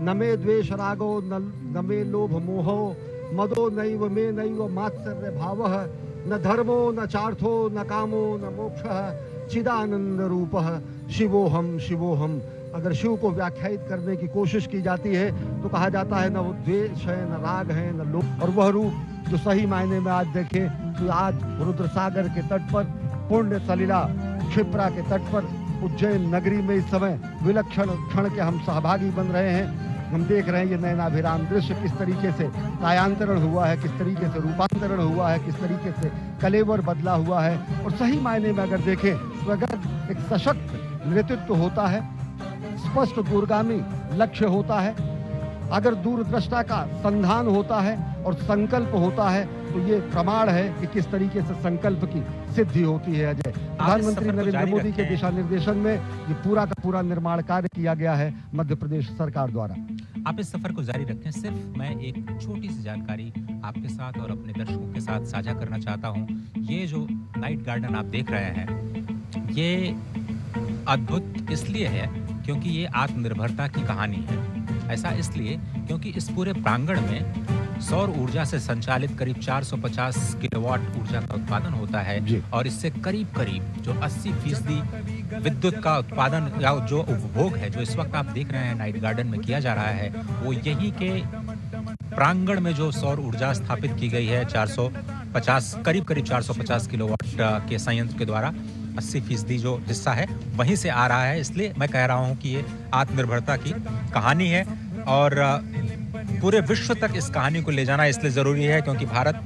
न मे द्वेष रागो न मे लोभ मोहो मदो नैव मे नैव मात्सर्य भावः न धर्मो न चार्थो न कामो न मोक्षः चिदानंद रूपः शिवोहम शिवोहम। अगर शिव को व्याख्यायित करने की कोशिश की जाती है तो कहा जाता है न वो द्वेष है, न राग है, न लोभ। और वह रूप जो सही मायने में आज देखें तो आज रुद्र सागर के तट पर, पुण्य सलिला क्षिप्रा के तट पर, उज्जैन नगरी में इस समय विलक्षण क्षण के हम सहभागी बन रहे हैं। हम देख रहे हैं ये नयनाभिराम दृश्य, किस तरीके से कायांतरण हुआ है, किस तरीके से रूपांतरण हुआ है, किस तरीके से कलेवर बदला हुआ है। और सही मायने में अगर देखें तो अगर एक सशक्त नेतृत्व होता है, स्पष्ट दूरगामी लक्ष्य होता है, अगर दूरदृष्टा का संधान होता है और संकल्प होता है तो ये प्रमाण है कि किस तरीके से संकल्प की सिद्धि होती है। अजय, प्रधानमंत्री नरेंद्र मोदी के दिशा निर्देशन में ये पूरा का पूरा निर्माण कार्य किया गया है मध्य प्रदेश सरकार द्वारा। आप इस सफर को जारी रखें। सिर्फ मैं एक छोटी सी जानकारी आपके साथ और अपने दर्शकों के साथ साझा करना चाहता हूं। ये जो नाइट गार्डन आप देख रहे हैं, ये अद्भुत इसलिए है क्योंकि ये आत्मनिर्भरता की कहानी है। ऐसा इसलिए क्योंकि इस पूरे प्रांगण में सौर ऊर्जा से संचालित करीब 450 किलोवाट ऊर्जा का उत्पादन होता है और इससे करीब करीब जो 80% विद्युत का उत्पादन या जो उपभोग है, जो इस वक्त आप देख रहे हैं नाइट गार्डन में किया जा रहा है, वो यही के प्रांगण में जो सौर ऊर्जा स्थापित की गई है 450 करीब 450 किलोवाट के संयंत्र के द्वारा 80% जो हिस्सा है वहीं से आ रहा है। इसलिए मैं कह रहा हूं कि ये आत्मनिर्भरता की कहानी है और पूरे विश्व तक इस कहानी को ले जाना इसलिए जरूरी है क्योंकि भारत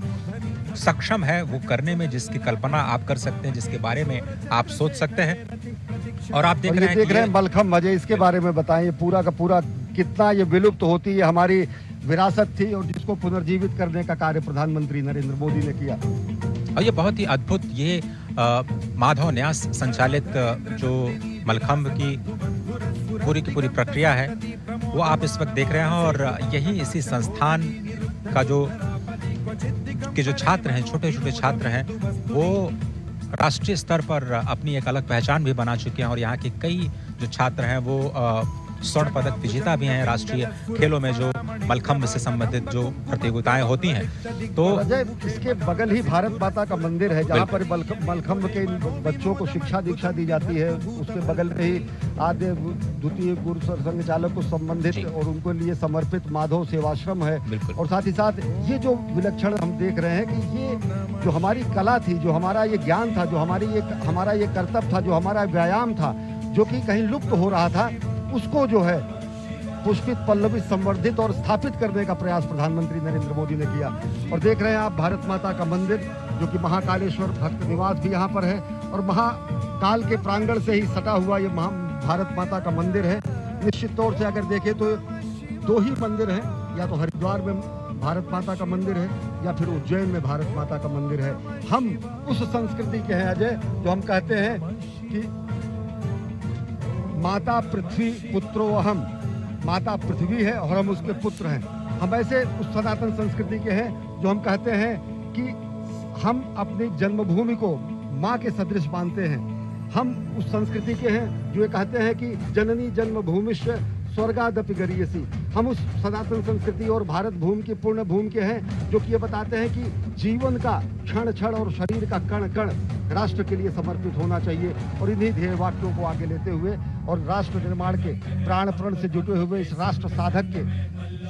सक्षम है वो करने में जिसकी कल्पना आप कर सकते हैं, जिसके बारे में आप सोच सकते हैं। और आप देख रहे हैं मलखम्ब। अजय, इसके बारे में बताएं, ये पूरा का पूरा कितना ये विलुप्त होती है हमारी विरासत थी और जिसको पुनर्जीवित करने का कार्य प्रधानमंत्री नरेंद्र मोदी ने किया। और ये बहुत ही अद्भुत, ये माधव न्यास संचालित जो मलखम्ब की पूरी प्रक्रिया है वो आप इस वक्त देख रहे हैं। और यही इसी संस्थान का जो छात्र हैं, छोटे छोटे छात्र हैं, वो राष्ट्रीय स्तर पर अपनी एक अलग पहचान भी बना चुके हैं। और यहाँ के कई जो छात्र हैं वो स्वर्ण पदक विजेता भी हैं राष्ट्रीय खेलों में जो मलखम्ब से संबंधित जो प्रतियोगिताएं होती हैं। तो इसके बगल ही भारत माता का मंदिर है जहाँ पर मलखम्ब के बच्चों को शिक्षा दीक्षा दी जाती है। उसके बगल में ही आद्य द्वितीय गुरु संघ चालक को संबंधित और उनको लिए समर्पित माधव सेवाश्रम है। और साथ ही साथ ये जो विलक्षण हम देख रहे हैं कि ये जो हमारी कला थी, जो हमारा ये ज्ञान था, जो हमारा ये कर्तव्य था, जो हमारा व्यायाम था, जो कि कहीं लुप्त हो रहा था, उसको जो है पुष्पित पल्लवित संवर्धित और स्थापित करने का प्रयास प्रधानमंत्री नरेंद्र मोदी ने किया। और देख रहे हैं आप भारत माता का मंदिर जो कि महाकालेश्वर भक्त निवास भी यहाँ पर है और महाकाल के प्रांगण से ही सटा हुआ ये भारत माता का मंदिर है। निश्चित तौर से अगर देखें तो 2 ही मंदिर हैं, या तो हरिद्वार में भारत माता का मंदिर है या फिर उज्जैन में भारत माता का मंदिर है। हम उस संस्कृति के हैं अजय जो हम कहते हैं कि माता पृथ्वी पुत्रो अहम, माता पृथ्वी है और हम उसके पुत्र हैं। हम ऐसे उस सनातन संस्कृति के हैं जो हम कहते हैं कि हम अपनी जन्मभूमि को माँ के सदृश मानते हैं। हम उस संस्कृति के हैं जो ये कहते हैं कि जननी जन्मभूमिश्च स्वर्गादपि गरीयसी। हम उस सनातन संस्कृति और भारत भूमि की पूर्ण भूमि के हैं जो कि ये बताते हैं कि जीवन का क्षण क्षण और शरीर का कण कण राष्ट्र के लिए समर्पित होना चाहिए। और इन्हीं ध्येय वाक्यों को आगे लेते हुए और राष्ट्र निर्माण के प्राण प्रण से जुटे हुए इस राष्ट्र साधक के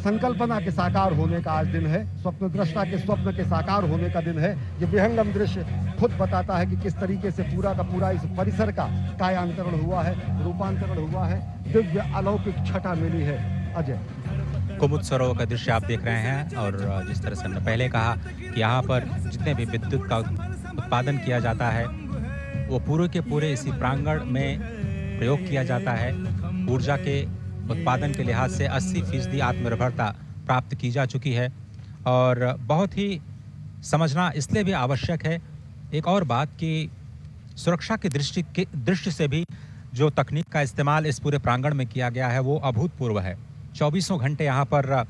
संकल्पना के साकार होने का आज दिन है, स्वप्न दृष्टा के स्वप्न के साकार होने का दिन है। ये विहंगम दृश्य खुद बताता है कि किस तरीके से पूरा का पूरा इस परिसर का कायांतरण हुआ है, रूपांतरण हुआ है, दिव्य अलौकिक छटा मिली है। अजय, कुमुद सरोवर का दृश्य आप देख रहे हैं और जिस तरह से हमने पहले कहा कि यहाँ पर जितने भी विद्युत का उत्पादन किया जाता है वो पूरे के पूरे इसी प्रांगण में प्रयोग किया जाता है। ऊर्जा के उत्पादन के लिहाज से 80% आत्मनिर्भरता प्राप्त की जा चुकी है। और बहुत ही समझना इसलिए भी आवश्यक है एक और बात कि सुरक्षा की दृष्टि से भी जो तकनीक का इस्तेमाल इस पूरे प्रांगण में किया गया है वो अभूतपूर्व है। 24 घंटे यहाँ पर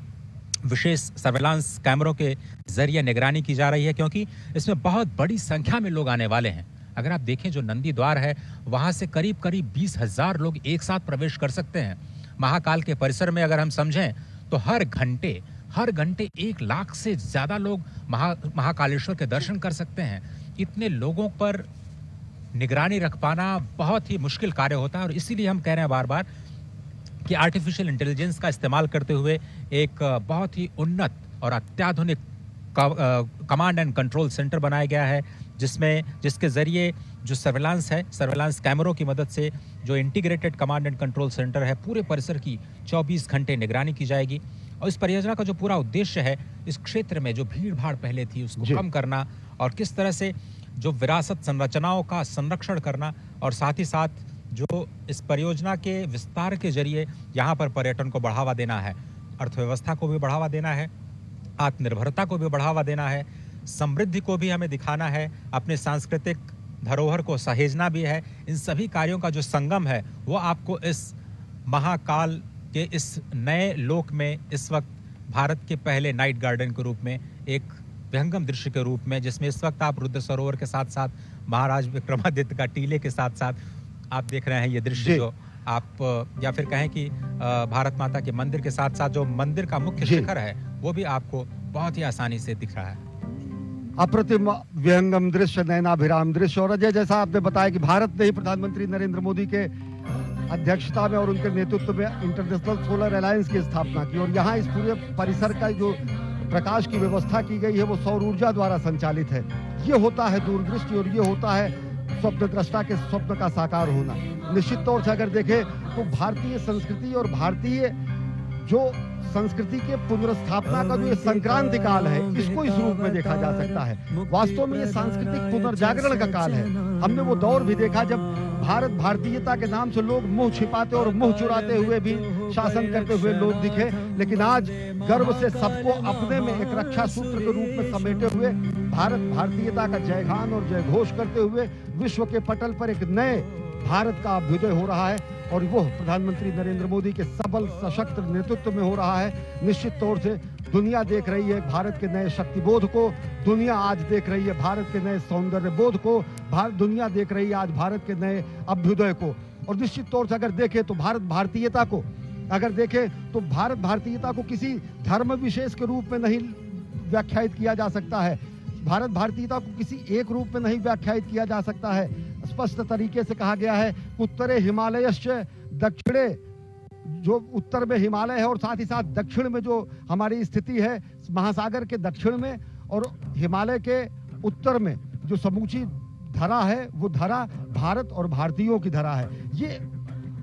विशेष सर्वेलांस कैमरों के जरिए निगरानी की जा रही है क्योंकि इसमें बहुत बड़ी संख्या में लोग आने वाले हैं। अगर आप देखें जो नंदी द्वार है वहाँ से करीब 20,000 लोग एक साथ प्रवेश कर सकते हैं। महाकाल के परिसर में अगर हम समझें तो हर घंटे 1 लाख से ज़्यादा लोग महाकालेश्वर के दर्शन कर सकते हैं। इतने लोगों पर निगरानी रख पाना बहुत ही मुश्किल कार्य होता है और इसीलिए हम कह रहे हैं बार-बार कि आर्टिफिशियल इंटेलिजेंस का इस्तेमाल करते हुए एक बहुत ही उन्नत और अत्याधुनिक कमांड एंड कंट्रोल सेंटर बनाया गया है, जिसके ज़रिए जो सर्विलांस कैमरों की मदद से जो integrated command and control centre है, पूरे परिसर की 24 घंटे निगरानी की जाएगी। और इस परियोजना का जो पूरा उद्देश्य है, इस क्षेत्र में जो भीड़-भाड़ पहले थी उसको कम करना और किस तरह से जो विरासत संरचनाओं का संरक्षण करना और साथ ही साथ जो इस परियोजना के विस्तार के जरिए यहाँ पर पर्यटन को बढ़ावा देना है, अर्थव्यवस्था को भी बढ़ावा देना है, आत्मनिर्भरता को भी बढ़ावा देना है, समृद्धि को भी हमें दिखाना है, अपने सांस्कृतिक धरोहर को सहेजना भी है। इन सभी कार्यों का जो संगम है वो आपको इस महाकाल के इस नए लोक में इस वक्त भारत के पहले नाइट गार्डन के रूप में एक विहंगम दृश्य के रूप में, जिसमें इस वक्त आप रुद्र सरोवर के साथ साथ महाराज विक्रमादित्य का टीले के साथ साथ आप देख रहे हैं ये दृश्य, जो आप या फिर कहें कि भारत माता के मंदिर के साथ साथ जो मंदिर का मुख्य शिखर है वो भी आपको बहुत ही आसानी से दिख रहा है। अप्रतिम विहंगम दृश्य, नयनाभिराम दृश्य। और अजय, जैसा आपने बताया कि भारत ने ही प्रधानमंत्री नरेंद्र मोदी के अध्यक्षता में और उनके नेतृत्व में इंटरनेशनल सोलर अलायंस की स्थापना की और यहाँ इस पूरे परिसर का जो प्रकाश की व्यवस्था की गई है वो सौर ऊर्जा द्वारा संचालित है। ये होता है दूरदृष्टि और ये होता है स्वप्नद्रष्टा के स्वप्न का साकार होना। निश्चित तौर से अगर देखें तो भारतीय संस्कृति और भारतीय जो संस्कृति के पुनर्स्थापना का जो ये संक्रांति काल है, इसको इस रूप में देखा जा सकता है। वास्तव में ये सांस्कृतिक पुनर्जागरण का काल है। हमने वो दौर भी देखा जब भारत भारतीयता के नाम से लोग मुंह छिपाते और मुंह चुराते हुए भी शासन करते हुए लोग दिखे, लेकिन आज गर्व से सबको अपने में एक रक्षा सूत्र के रूप में समेटे हुए भारत भारतीयता का जयगान और जयघोष करते हुए विश्व के पटल पर एक नए भारत का अभ्युदय हो रहा है और वो प्रधानमंत्री नरेंद्र मोदी के सबल सशक्त नेतृत्व में हो रहा है। निश्चित तौर से दुनिया देख रही है भारत के नए शक्तिबोध को, दुनिया आज देख रही है भारत के नए सौंदर्य बोध को, दुनिया देख रही है आज भारत के नए अभ्युदय को। और निश्चित तौर से अगर देखें तो भारत भारतीयता को किसी धर्म विशेष के रूप में नहीं व्याख्यायित किया जा सकता है। भारत भारतीयता को किसी एक रूप में नहीं व्याख्यायित किया जा सकता है। स्पष्ट तरीके से कहा गया है, उत्तरे हिमालयश्च दक्षिणे, जो उत्तर में हिमालय है और साथ ही साथ दक्षिण में जो हमारी स्थिति है महासागर के दक्षिण में और हिमालय के उत्तर में जो समूची धरा है वो धरा भारत और भारतीयों की धरा है। ये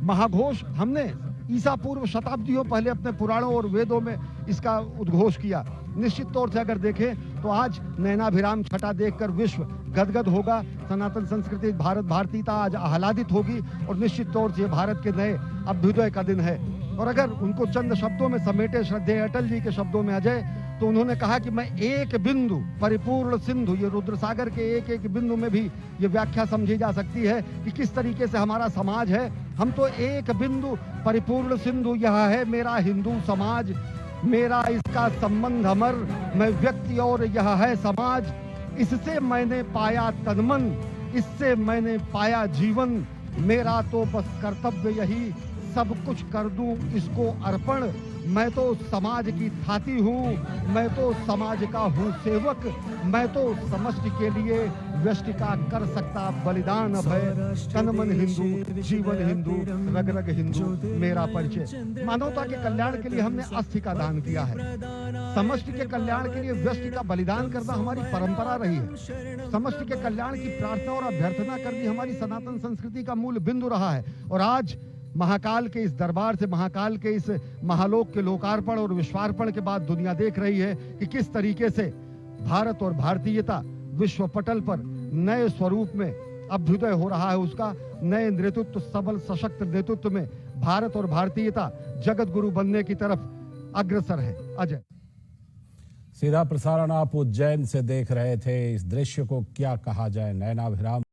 महाघोष हमने ईसा पूर्व शताब्दियों पहले अपने पुराणों और वेदों में इसका उद्घोष किया। निश्चित तौर से अगर देखें तो आज नयनाभिराम छटा देखकर विश्व गदगद होगा। सनातन संस्कृति भारत भारतीयता आज आह्लादित होगी और निश्चित तौर से भारत के नए अभ्युदय का दिन है। और अगर उनको चंद शब्दों में समेटे श्रद्धेय अटल जी के शब्दों में अजय, तो उन्होंने कहा कि मैं एक बिंदु परिपूर्ण सिंधु, ये रुद्र सागर के एक एक बिंदु में भी ये व्याख्या समझी जा सकती है कि किस तरीके से हमारा समाज है। हम तो एक बिंदु परिपूर्ण सिंधु, यह है मेरा हिंदू समाज, मेरा इसका संबंध अमर, मैं व्यक्ति और यह है समाज, इससे मैंने पाया तनमन, इससे मैंने पाया जीवन, मेरा तो बस कर्तव्य यही सब कुछ कर दूं इसको अर्पण, मैं तो समाज की थाती हूँ, मैं तो समाज का हूँ सेवक, मैं तो समष्टि के लिए व्यष्टि का कर सकता बलिदान अभय, तन मन हिंदू जीवन हिंदू रग रग हिंदू मेरा परिचय। मानवता के कल्याण के लिए हमने अस्थि का दान किया है। समष्टि के कल्याण के लिए व्यष्टि का बलिदान करना हमारी परंपरा रही है। समष्टि के कल्याण की प्रार्थना और अभ्यर्थना करनी हमारी सनातन संस्कृति का मूल बिंदु रहा है। और आज महाकाल के इस दरबार से, महाकाल के इस महालोक के लोकार्पण और विश्वार्पण के बाद दुनिया देख रही है कि किस तरीके से भारत और भारतीयता विश्व पटल पर नए स्वरूप में अभ्युदय हो रहा है। उसका नए नेतृत्व, सबल सशक्त नेतृत्व में भारत और भारतीयता जगत गुरु बनने की तरफ अग्रसर है। अजय, सीधा प्रसारण आप उज्जैन से देख रहे थे। इस दृश्य को क्या कहा जाए, नयनाभिराम